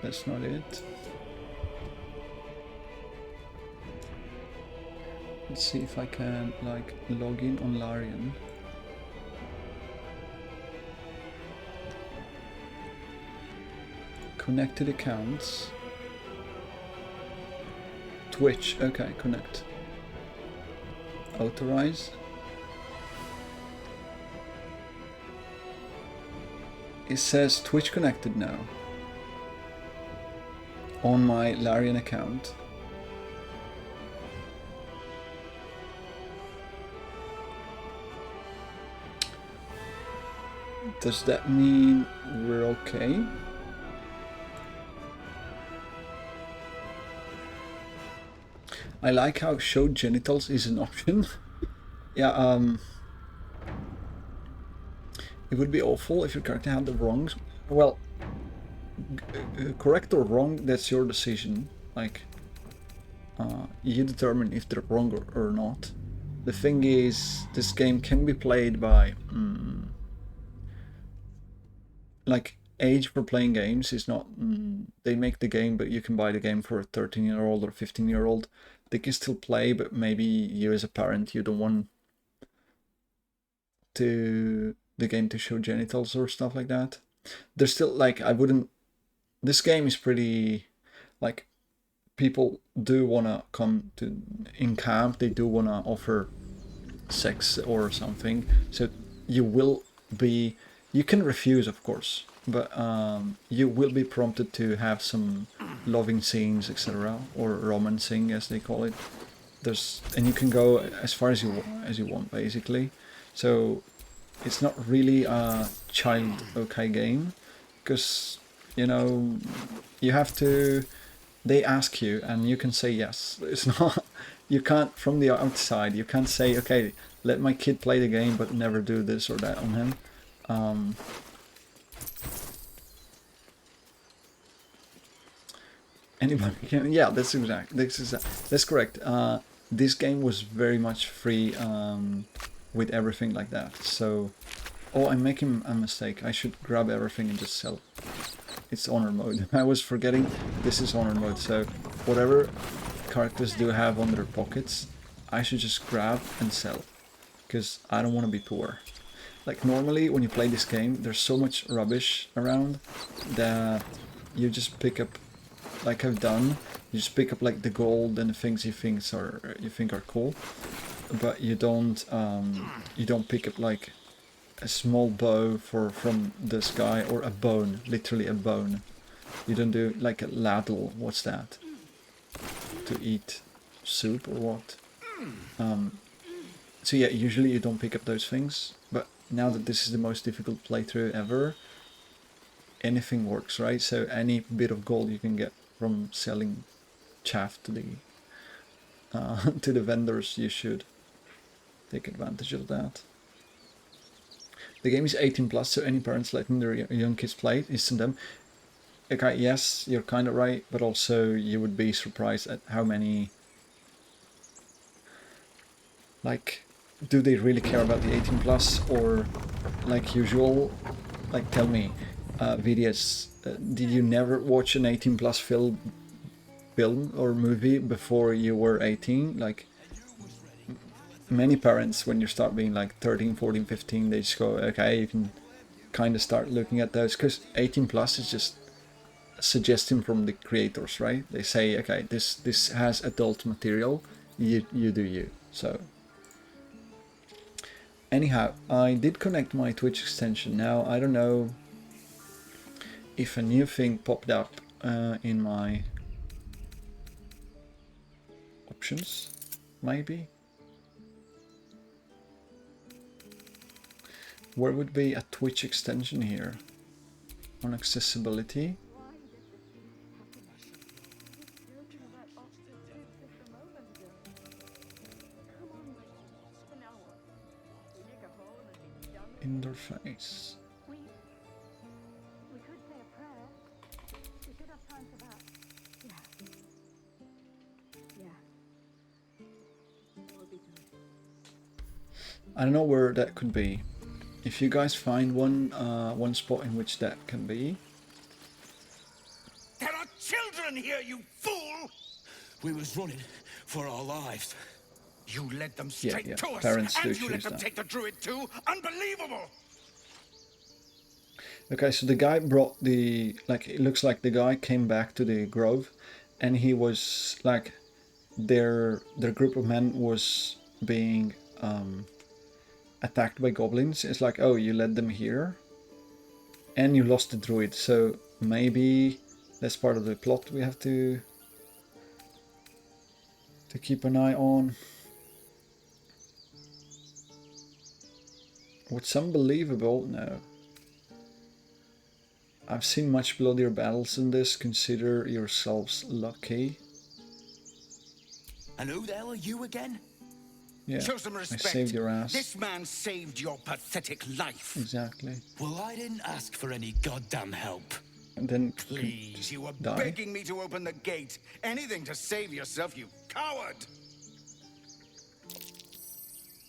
that's not it. Let's see if I can like log in on Larian. Connected accounts. Twitch, okay, connect. Authorize. It says Twitch connected now on my Larian account. Does that mean we're okay? I like how show genitals is an option. Yeah, it would be awful if your character had the wrongs. Well, correct or wrong, that's your decision. Like, you determine if they're wrong or not. The thing is, this game can be played by... like, age for playing games is not... they make the game, but you can buy the game for a 13-year-old or 15-year-old. They can still play, but maybe you as a parent, you don't want the game to show genitals or stuff like that. There's still, like, I wouldn't... This game is pretty... like, people do want to come to... in camp, they do want to offer sex or something. So you will be... You can refuse, of course, but you will be prompted to have some loving scenes, etc., or romancing, as they call it. And you can go as far as you want, basically. So it's not really a child okay game, because you know you have to. They ask you, and you can say yes. It's not. You can't from the outside. You can't say, okay, let my kid play the game, but never do this or that on him. Anybody can, yeah, that's exact. That's correct. This game was very much free with everything like that. So, oh, I'm making a mistake. I should grab everything and just sell. It's honor mode. I was forgetting this is honor mode. So, whatever characters do have on their pockets, I should just grab and sell, because I don't want to be poor. Like normally when you play this game, there's so much rubbish around that you just pick up, like I've done, you just pick up like the gold and the things you think are cool, but you don't pick up like a small bow from this guy, or a bone, literally a bone. You don't do like a ladle. What's that? To eat soup or what? So yeah, usually you don't pick up those things, but now that this is the most difficult playthrough ever, anything works, right? So any bit of gold you can get from selling chaff to the to the vendors, you should take advantage of that. The game is 18 plus, so any parents letting their young kids play it is to them. Okay, yes, you're kind of right, but also you would be surprised at how many, like, do they really care about the 18 plus, or like usual, like tell me, VDS, did you never watch an 18 plus film or movie before you were 18? Like, many parents, when you start being like 13, 14, 15, they just go, okay, you can kind of start looking at those, because 18 plus is just a suggestion from the creators, right? They say, okay, this has adult material, you do you. So anyhow, I did connect my Twitch extension. Now I don't know if a new thing popped up in my options, maybe. Where would be a Twitch extension here? On accessibility. Interface. I don't know where that could be. If you guys find one spot in which that can be. Can children here, you fool! We was running for our lives. You led them straight to us, parents do and you let choose them that. take the druid too? Unbelievable! Okay, so the guy brought the, like, it looks like the guy came back to the grove, and he was like, their group of men was being attacked by goblins. It's like, oh, you led them here, and you lost the druid, so maybe that's part of the plot we have to keep an eye on. What's unbelievable? No. I've seen much bloodier battles than this. Consider yourselves lucky. And who the hell are you again? Yeah, Show some I respect. saved your ass. This man saved your pathetic life. Exactly. Well, I didn't ask for any goddamn help. And then Please, you were die. begging me to open the gate. Anything to save yourself, you coward!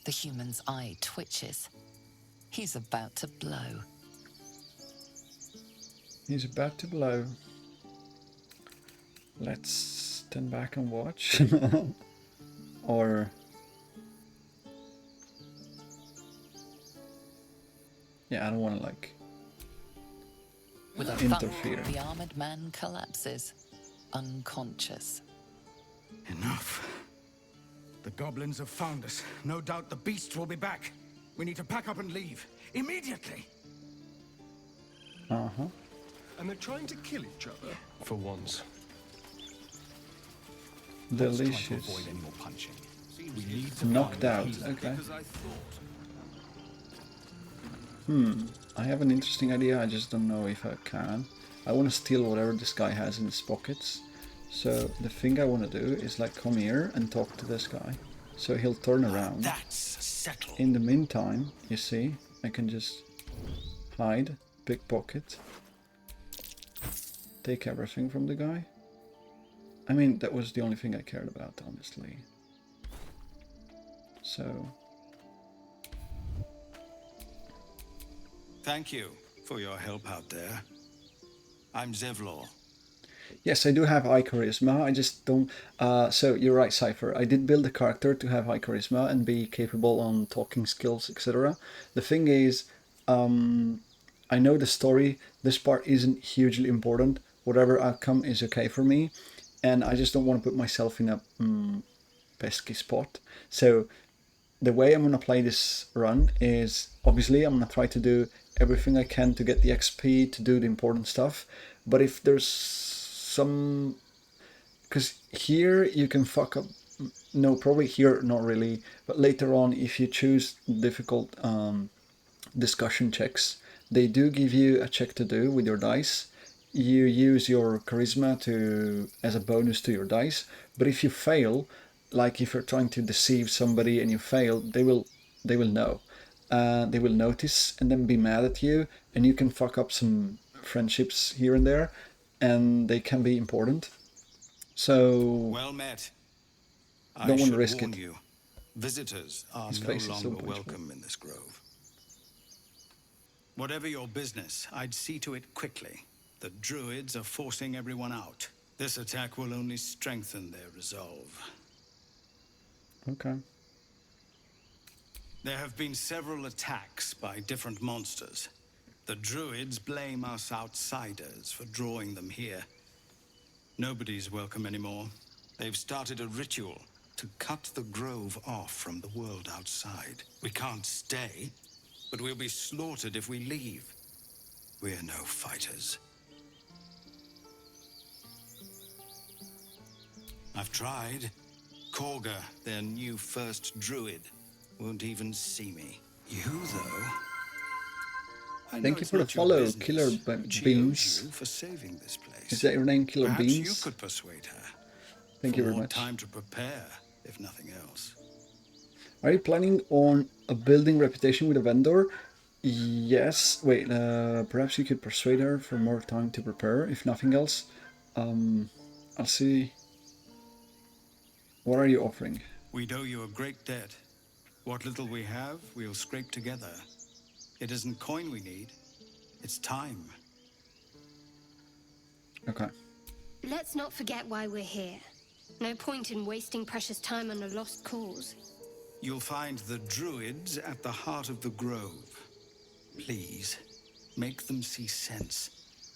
The human's eye twitches. He's about to blow. He's about to blow. Let's stand back and watch. Or... yeah, I don't want to, like, With a interfere. thump, the armored man collapses, unconscious. Enough. The goblins have found us. No doubt the beast will be back. We need to pack up and leave. Immediately! Uh-huh. And they're trying to kill each other, for once. Delicious. Avoid any more punching. We need to Knocked out, okay. I have an interesting idea, I just don't know if I can. I want to steal whatever this guy has in his pockets. So the thing I want to do is like come here and talk to this guy. So he'll turn around. That's settled. In the meantime, you see, I can just hide, pickpocket, take everything from the guy. I mean, that was the only thing I cared about, honestly. So... Thank you for your help out there. I'm Zevlor. yes, I do have high charisma, I just don't... so, you're right, Cypher. I did build a character to have high charisma and be capable on talking skills, etc. The thing is, I know the story, this part isn't hugely important. Whatever outcome is okay for me. And I just don't want to put myself in a pesky spot. So, the way I'm going to play this run is, obviously, I'm going to try to do everything I can to get the XP, to do the important stuff. But if there's some... because here you can fuck up... no, probably here, not really. But later on, if you choose difficult discussion checks, they do give you a check to do with your dice. You use your charisma to as a bonus to your dice. But if you fail... like if you're trying to deceive somebody and you fail, they will know. They will notice and then be mad at you, and you can fuck up some friendships here and there, and they can be important. So Well met. don't want to risk it. You. Visitors are His no face is so longer beautiful. welcome in this grove. Whatever your business, I'd see to it quickly. The druids are forcing everyone out. This attack will only strengthen their resolve. Okay. There have been several attacks by different monsters. The druids blame us outsiders for drawing them here. Nobody's welcome anymore. They've started a ritual to cut the grove off from the world outside. We can't stay, but we'll be slaughtered if we leave. We're no fighters. I've tried. Korga, their new first druid, won't even see me. You, though... Thank you for the follow, Killer Beans. For saving this place. Is that your name, Killer Perhaps Beans? you could persuade her. Thank you very much. Time to prepare, if nothing else. Are you planning on a building reputation with a vendor? Yes. Wait, perhaps you could persuade her for more time to prepare, if nothing else. I'll see. What are you offering? We'd owe you a great debt. What little we have, we'll scrape together. It isn't coin we need, it's time. Okay. Let's not forget why we're here. No point in wasting precious time on a lost cause. You'll find the druids at the heart of the grove. Please, make them see sense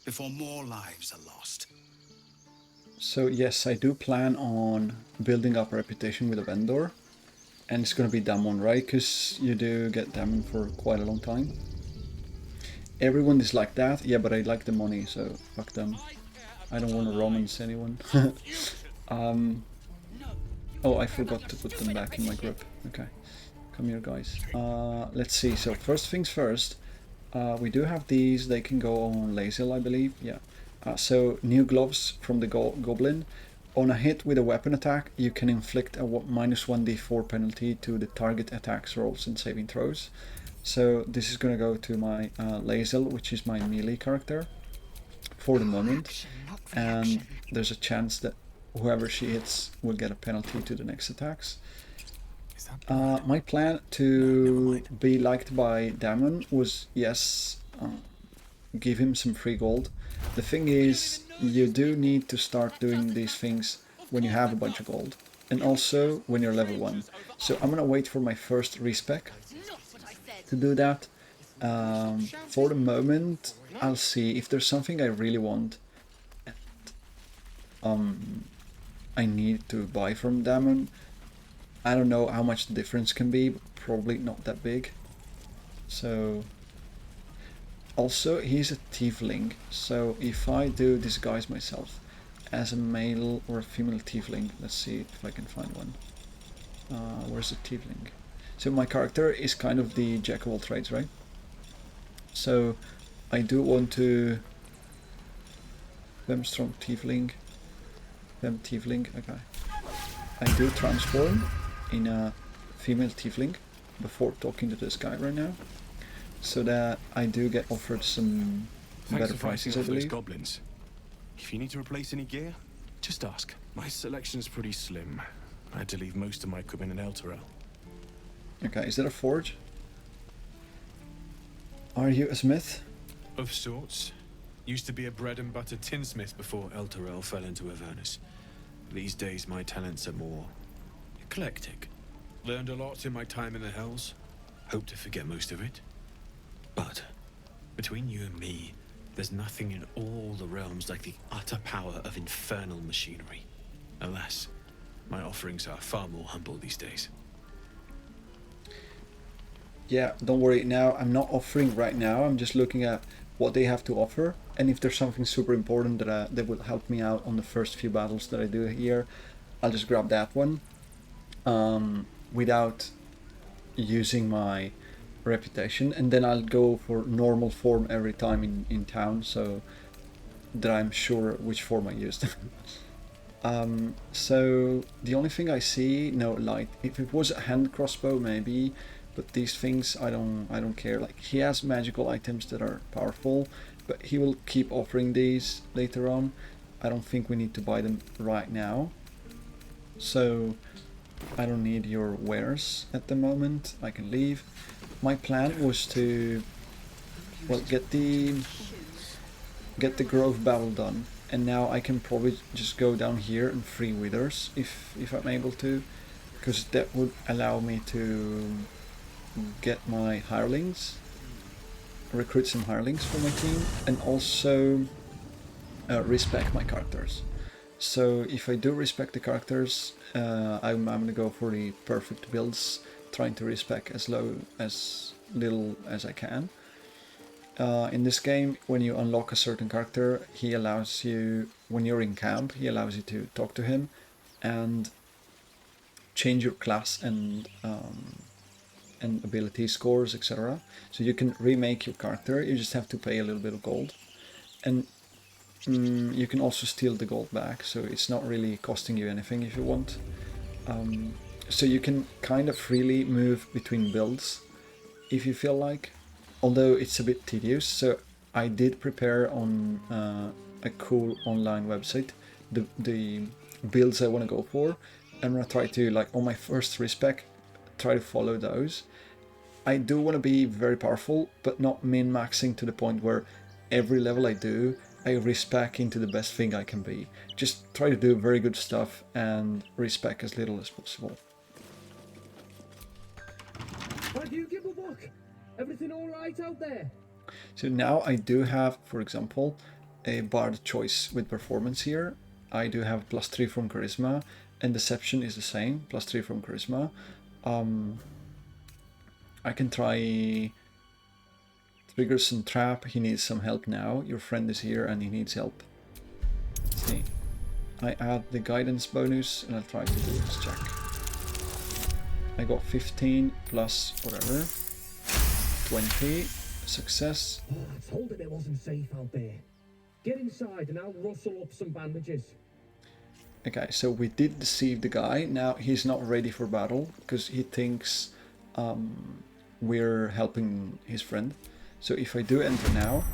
before more lives are lost. So yes, I do plan on building up a reputation with a vendor. And it's gonna be Damon, right? Because you do get Damon for quite a long time. Everyone is like that. Yeah, but I like the money, so fuck them. I don't want to romance anyone. Oh, I forgot to put them back in my group. Okay, come here, guys. Let's see. So first things first, we do have these. They can go on Lazel, I believe. Yeah. So new gloves from the goblin. On a hit with a weapon attack, you can inflict a -1d4 penalty to the target attacks, rolls, and saving throws. So this is going to go to my Lazel, which is my melee character for the moment. And there's a chance that whoever she hits will get a penalty to the next attacks. My plan to be liked by Damon was, yes, give him some free gold. The thing is, you do need to start doing these things when you have a bunch of gold, and also when you're level 1. So I'm gonna wait for my first respec to do that. For the moment, I'll see if there's something I really want and I need to buy from Damon. I don't know how much the difference can be, but probably not that big. So also, he's a tiefling, so if I do disguise myself as a male or a female tiefling, let's see if I can find one. Where's the tiefling? So my character is kind of the jack of all trades, right? So I do want to... Strong tiefling. Tiefling, okay. I do transform in a female tiefling before talking to this guy right now. So that I do get offered some better prices, I believe. Goblins. If you need to replace any gear, just ask. My selection's pretty slim. I had to leave most of my equipment in Elturel. Okay, is that a forge? Are you a smith? Of sorts. Used to be a bread and butter tinsmith before Elturel fell into Avernus. These days my talents are more eclectic. Learned a lot in my time in the Hells. Hope to forget most of it. But between you and me, there's nothing in all the realms like the utter power of infernal machinery. Alas, my offerings are far more humble these days. Yeah, don't worry. Now I'm not offering right now. I'm just looking at what they have to offer, and if there's something super important that will help me out on the first few battles that I do here, I'll just grab that one without using my reputation, and then I'll go for normal form every time in town, so that I'm sure which form I used. So the only thing I see, no light. If it was a hand crossbow, maybe, but these things I don't care. Like, he has magical items that are powerful, but he will keep offering these later on. I don't think we need to buy them right now, so I don't need your wares at the moment. I can leave. My plan was to, well, get the Grove battle done, and now I can probably just go down here and free withers if I'm able to, because that would allow me to get my hirelings, recruit some hirelings for my team, and also respec my characters. So if I do respec the characters, I'm gonna go for the perfect builds, trying to respec as little as I can. In this game, when you unlock a certain character, he allows you, when you're in camp, he allows you to talk to him and change your class and ability scores, etc. So you can remake your character. You just have to pay a little bit of gold, and you can also steal the gold back, so it's not really costing you anything if you want. So you can kind of freely move between builds if you feel like, although it's a bit tedious. So I did prepare on a cool online website the builds I want to go for. I'm gonna try to, like, on my first respec, try to follow those. I do want to be very powerful, but not min-maxing to the point where every level I do I respec into the best thing I can be. Just try to do very good stuff and respec as little as possible. Why do you give a look? Everything all right out there? So now I do have, for example, a bard choice with performance here. I do have +3 from charisma, and deception is the same, +3 from charisma. I can try triggers and trap. He needs some help now. Your friend is here and he needs help. Let's see. I add the guidance bonus and I'll try to do this check. I got 15 plus whatever. 20. Success. Oh, I told him it wasn't safe out there. Get inside and I'll rustle up some bandages. Okay, so we did deceive the guy. Now he's not ready for battle because he thinks we're helping his friend. So if I do enter now...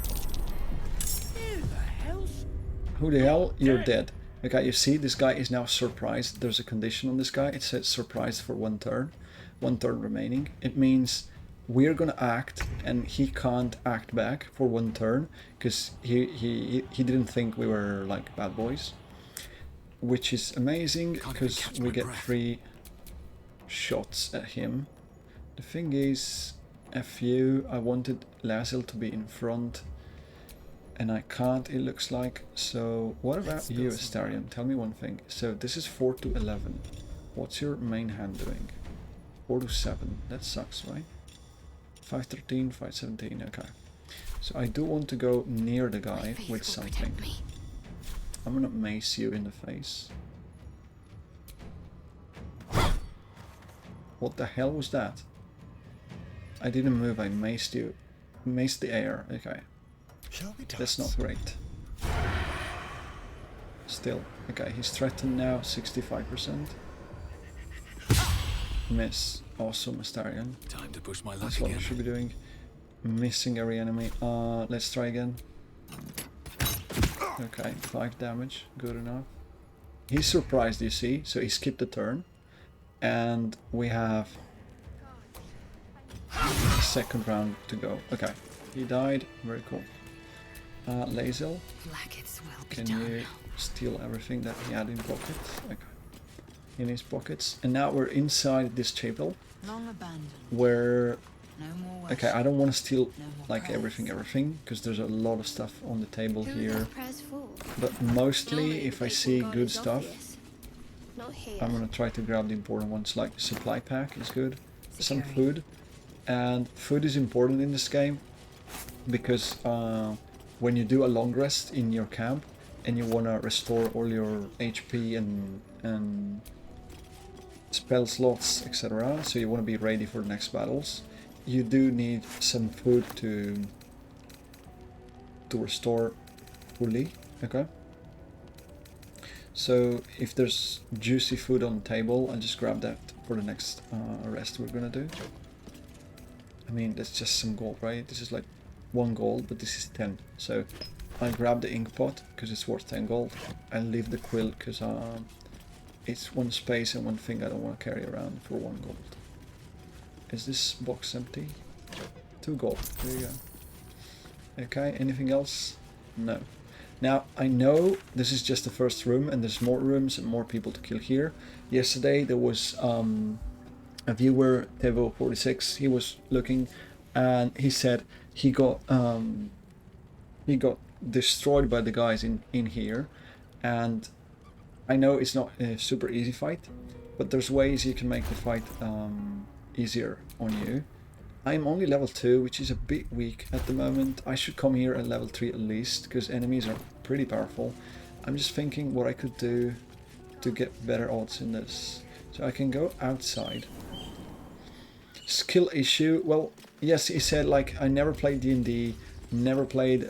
Who the hell? You're dead. Okay, you see, this guy is now surprised. There's a condition on this guy. It says surprised for 1 turn. 1 turn remaining. It means we're gonna act and he can't act back for 1 turn because he didn't think we were like bad boys. Which is amazing because we get 3 shots at him. The thing is, FU, I wanted Lasil to be in front and I can't, it looks like. So what about you, Astarion? Tell me one thing. So this is 4 to 11. What's your main hand doing? 4 to 7. That sucks, right? 513, 517. Okay. So I do want to go near the guy with something. I'm gonna mace you in the face. What the hell was that? I didn't move, I maced you. Maced the air, okay. That's not great. Still, okay, he's threatened now, 65%. Miss. Awesome, Astarion. Time to push my luck That's what I again. should be doing. Missing every enemy. Let's try again. Okay, 5 damage, good enough. He's surprised, you see, so he skipped a turn. And we have a second round to go. Okay, he died, very cool. Lazel, can you steal everything that he had in pockets? Okay, in his pockets. And now we're inside this chapel, where... Okay, I don't want to steal like everything, because there's a lot of stuff on the table here. But mostly, if I see good stuff, I'm gonna try to grab the important ones, like supply pack is good, some food. And food is important in this game, because when you do a long rest in your camp, and you want to restore all your HP and spell slots, etc., so you want to be ready for the next battles, you do need some food to restore fully, okay? So if there's juicy food on the table, I'll just grab that for the next rest we're gonna do. I mean, that's just some gold, right? This is like 1 gold, but this is 10. So I grab the ink pot because it's worth 10 gold. I leave the quill because it's 1 space and 1 thing I don't want to carry around for 1 gold. Is this box empty? 2 gold. There you go. Okay, anything else? No. Now, I know this is just the first room and there's more rooms and more people to kill here. Yesterday there was a viewer, Tevo46, he was looking and he said he got destroyed by the guys in here. And I know it's not a super easy fight, but there's ways you can make the fight easier on you. I'm only level 2, which is a bit weak at the moment. I should come here at level 3 at least, because enemies are pretty powerful. I'm just thinking what I could do to get better odds in this. So I can go outside. Skill issue, well, yes, he said, like, I never played D&D, never played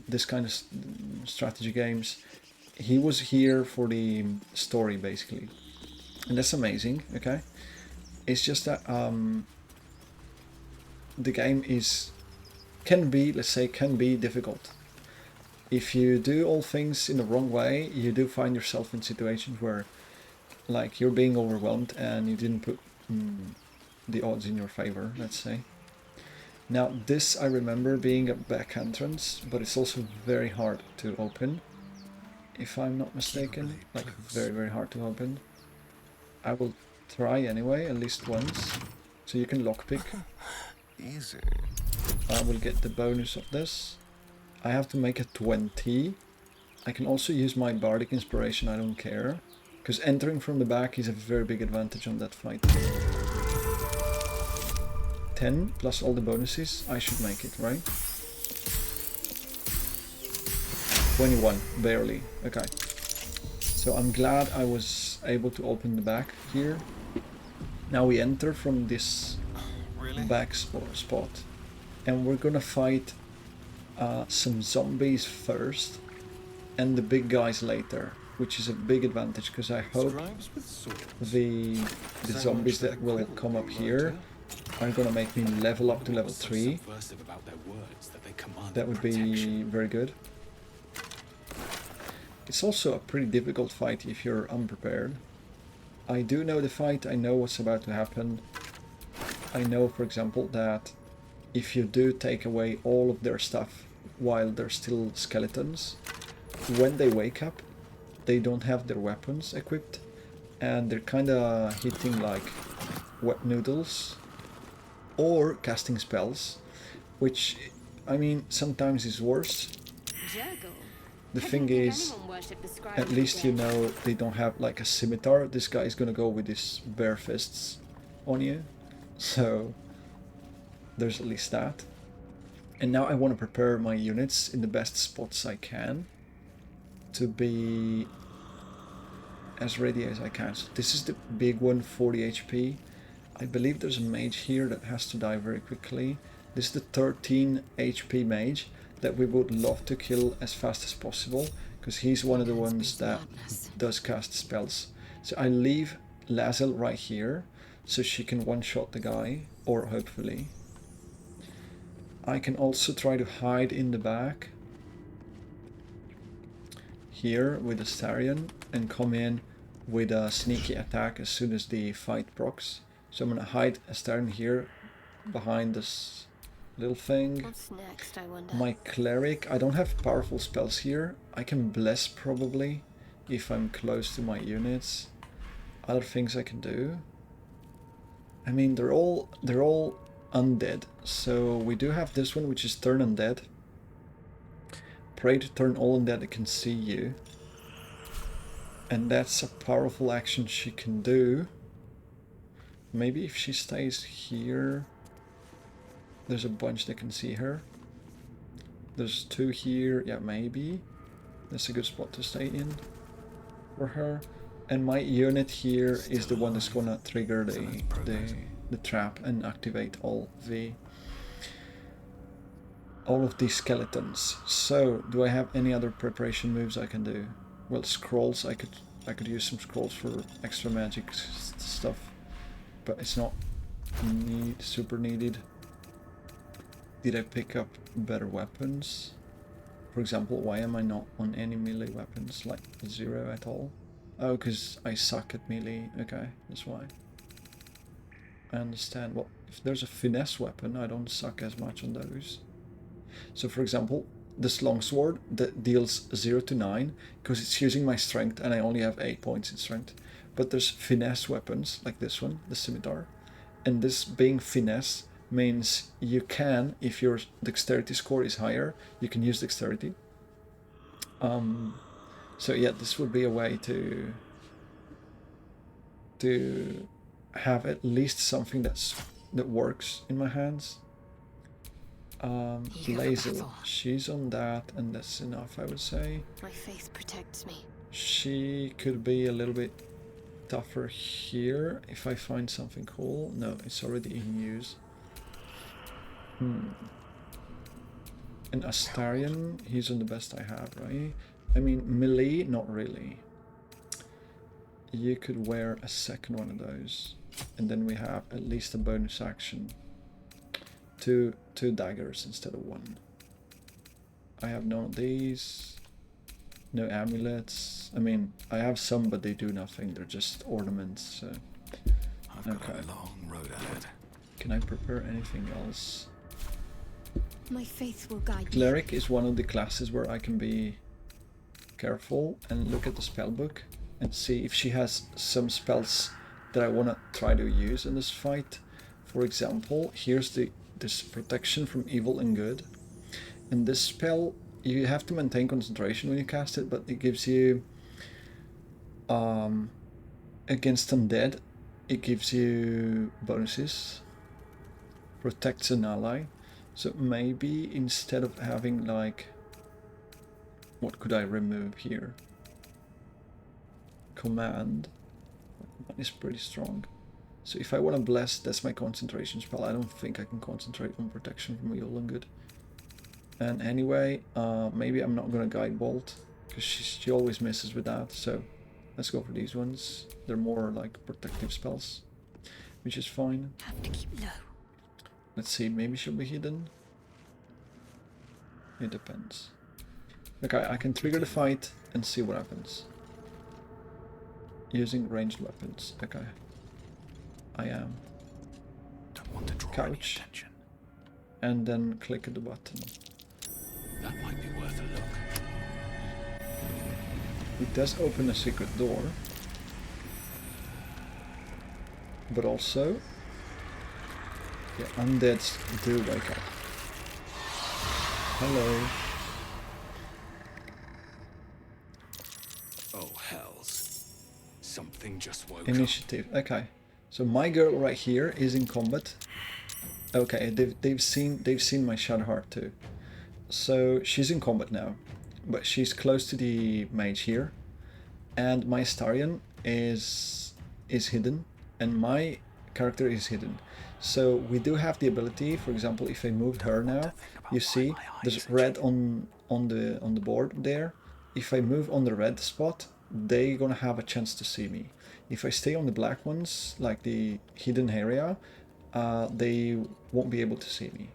this kind of strategy games. He was here for the story, basically. And that's amazing, okay? It's just that the game can be difficult. If you do all things in the wrong way, you do find yourself in situations where, like, you're being overwhelmed and you didn't put the odds in your favor, let's say. Now this I remember being a back entrance, but it's also very hard to open, if I'm not mistaken. Like very, very hard to open. I will try anyway, at least once. So you can lockpick. Easy. I will get the bonus of this. I have to make a 20. I can also use my bardic inspiration, I don't care. Because entering from the back is a very big advantage on that fight. 10 plus all the bonuses, I should make it, right? 21, barely. Okay. So I'm glad I was able to open the back here. Now we enter from this back spot. And we're gonna fight some zombies first and the big guys later, which is a big advantage because I hope the zombies that will come up here are gonna make me level up to level 3. That would be very good. It's also a pretty difficult fight if you're unprepared. I do know the fight, I know what's about to happen. I know, for example, that if you do take away all of their stuff while they're still skeletons, when they wake up, they don't have their weapons equipped, and they're kinda hitting like wet noodles or casting spells, which, I mean, sometimes is worse. The thing is, at least you know they don't have like a scimitar. This guy is gonna go with his bare fists on you, so there's at least that. And now I want to prepare my units in the best spots I can to be as ready as I can. So this is the big one, 40 HP. I believe there's a mage here that has to die very quickly. This is the 13 HP mage that we would love to kill as fast as possible, because he's one of the ones that does cast spells. So I leave Lazel right here, so she can one-shot the guy, or hopefully. I can also try to hide in the back here with Astarion and come in with a sneaky attack as soon as the fight procs. So I'm gonna hide Astarion here behind this little thing. What's next, I wonder? My cleric, I don't have powerful spells here. I can bless probably if I'm close to my units. Other things I can do. I mean, they're all undead. So we do have this one, which is turn undead. Pray to turn all undead that can see you. And that's a powerful action she can do. Maybe if she stays here. There's a bunch that can see her. There's 2 here. Yeah, maybe. That's a good spot to stay in for her. And my unit here is the one that's gonna trigger the trap and activate all of these skeletons. So, do I have any other preparation moves I can do? Well, scrolls. I could use some scrolls for extra magic stuff, but it's not super needed. Did I pick up better weapons? For example, why am I not on any melee weapons, like 0 at all? Oh, because I suck at melee. Okay, that's why. I understand. Well, if there's a finesse weapon, I don't suck as much on those. So for example, this longsword that deals 0 to 9, because it's using my strength and I only have 8 points in strength. But there's finesse weapons, like this one, the scimitar. And this being finesse means you can, if your dexterity score is higher, you can use dexterity. So yeah, this would be a way to have at least something that works in my hands. Lazel, she's on that, and that's enough, I would say. My faith protects me. She could be a little bit tougher here if I find something cool. No, it's already in use. And Astarion, he's on the best I have, right? I mean, melee, not really. You could wear a second one of those. And then we have at least a bonus action. Two daggers instead of 1. I have none of these. No amulets. I mean, I have some, but they do nothing. They're just ornaments. So. I've got a long road ahead. Can I prepare anything else? My faith will guide me. Cleric is one of the classes where I can be careful and look at the spell book and see if she has some spells that I want to try to use in this fight. For example, here's this protection from evil and good. And this spell, you have to maintain concentration when you cast it, but it gives you against undead, it gives you bonuses, protects an ally. So maybe instead of having like, what could I remove here? Command. Command is pretty strong. So if I want to bless, that's my concentration spell. I don't think I can concentrate on protection from evil and good. And anyway, maybe I'm not gonna guide bolt because she always misses with that. So let's go for these ones. They're more like protective spells, which is fine. Have to keep low. Let's see, maybe she'll be hidden. It depends. Okay, I can trigger the fight and see what happens. Using ranged weapons. Okay. I am. Don't want to draw any Couch. attention. And then click the button. That might be worth a look. It does open a secret door. But also, yeah, undeads do wake up. Hello. Oh, hells. Something just woke Initiative. Okay. So my girl right here is in combat. Okay, they've seen my Shadowheart too. So she's in combat now, but she's close to the mage here, and my Astarion is hidden, and my character is hidden. So we do have the ability. For example, if I moved her now, you see there's red on the board there. If I move on the red spot, they're gonna have a chance to see me. If I stay on the black ones, like the hidden area, they won't be able to see me.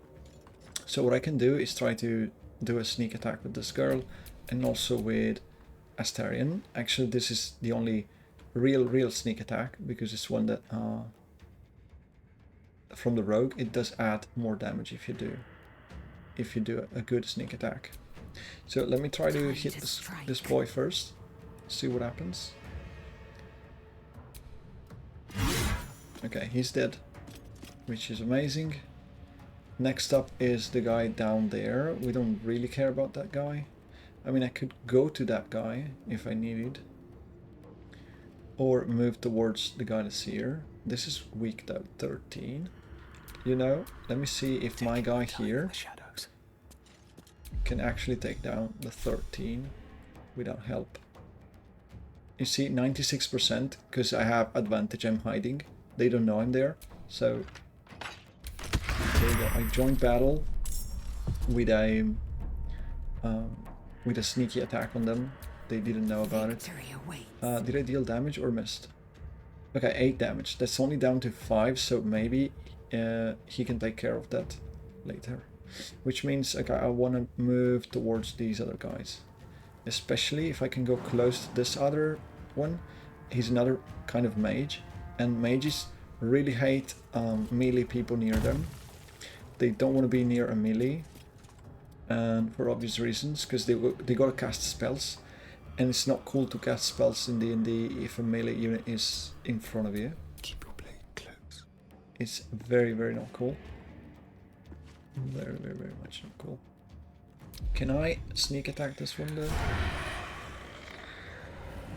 So what I can do is try to do a sneak attack with this girl and also with Astarion. Actually, this is the only real sneak attack because it's one that from the rogue, it does add more damage if you do a good sneak attack. So let me try to hit this boy first, see what happens. Okay, he's dead, which is amazing. Next up is the guy down there. We don't really care about that guy. I mean, I could go to that guy if I needed, or move towards the guy that's here. This is weak though, 13. You know, let me see if my guy here can actually take down the 13 without help. You see, 96% because I have advantage. I'm hiding. They don't know I'm there. So there you go. I joined battle with a sneaky attack on them. They didn't know about it. Did I deal damage or missed? Okay, 8 damage. That's only down to 5, so maybe he can take care of that later. Which means, okay, I want to move towards these other guys. Especially if I can go close to this other one. He's another kind of mage. And mages really hate melee people near them. They don't want to be near a melee. And for obvious reasons, because they gotta cast spells. And it's not cool to cast spells in D&D if a melee unit is in front of you. Keep your blade close. It's very, very not cool. Very, very, very much not cool. Can I sneak attack this one though?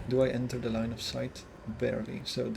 Do I enter the line of sight? Barely. So